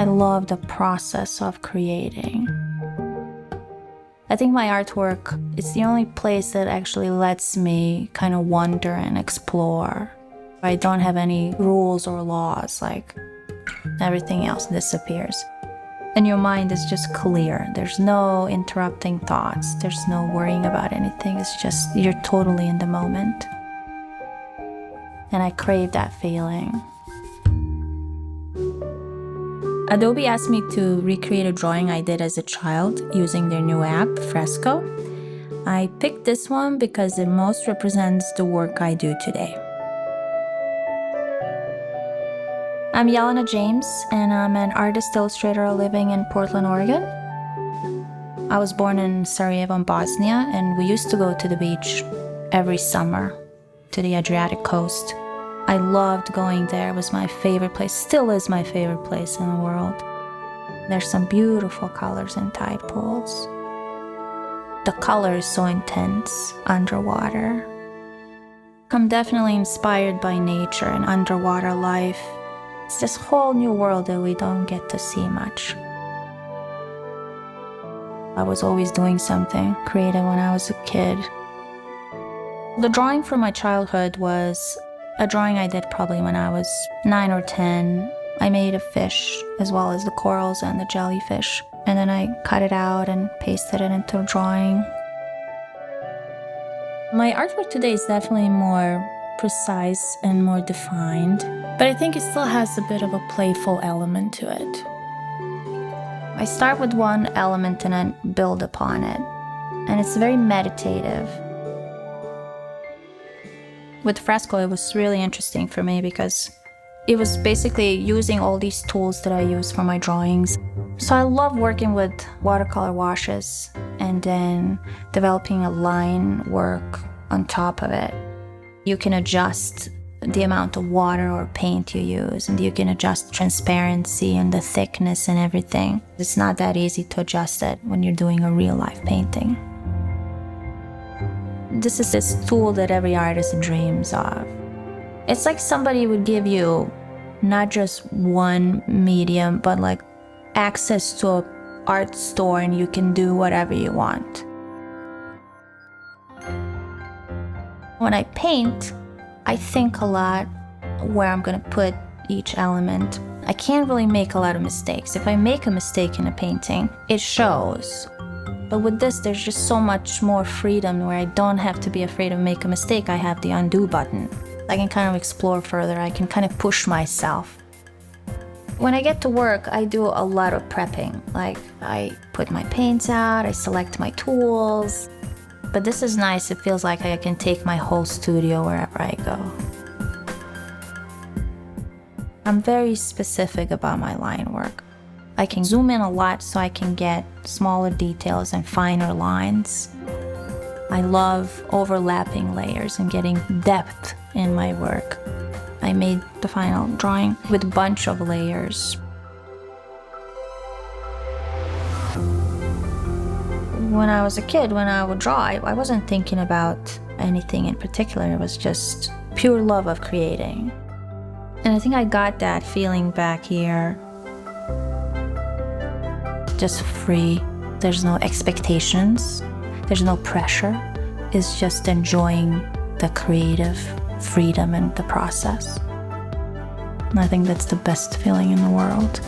love the process of creating. I think my artwork is the only place that actually lets me kind of wonder and explore. I don't have any rules or laws, like everything else disappears. And your mind is just clear. There's no interrupting thoughts. There's no worrying about anything. It's just, you're totally in the moment. And I crave that feeling. Adobe asked me to recreate a drawing I did as a child using their new app, Fresco. I picked this one because it most represents the work I do today. I'm Yellena James, and I'm an artist-illustrator living in Portland, Oregon. I was born in Sarajevo, Bosnia, and we used to go to the beach every summer, to the Adriatic coast. I loved going there. It was my favorite place, still is my favorite place in the world. There's some beautiful colors in tide pools. The color is so intense underwater. I'm definitely inspired by nature and underwater life. It's this whole new world that we don't get to see much. I was always doing something creative when I was a kid. The drawing from my childhood was a drawing I did probably when I was 9 or 10. I made a fish as well as the corals and the jellyfish, and then I cut it out and pasted it into a drawing. My artwork today is definitely more precise and more defined, but I think it still has a bit of a playful element to it. I start with one element and then build upon it, and it's very meditative. With Fresco, it was really interesting for me because it was basically using all these tools that I use for my drawings. So I love working with watercolor washes and then developing a line work on top of it. You can adjust the amount of water or paint you use, and you can adjust transparency and the thickness and everything. It's not that easy to adjust it when you're doing a real-life painting. This is this tool that every artist dreams of. It's like somebody would give you not just one medium, but like access to an art store and you can do whatever you want. When I paint, I think a lot where I'm gonna put each element. I can't really make a lot of mistakes. If I make a mistake in a painting, it shows. But with this, there's just so much more freedom where I don't have to be afraid of making a mistake. I have the undo button. I can kind of explore further. I can kind of push myself. When I get to work, I do a lot of prepping. Like, I put my paints out, I select my tools. But this is nice. It feels like I can take my whole studio wherever I go. I'm very specific about my line work. I can zoom in a lot so I can get smaller details and finer lines. I love overlapping layers and getting depth in my work. I made the final drawing with a bunch of layers. When I was a kid, when I would draw, I wasn't thinking about anything in particular. It was just pure love of creating. And I think I got that feeling back here. Just free. There's no expectations. There's no pressure. It's just enjoying the creative freedom and the process. And I think that's the best feeling in the world.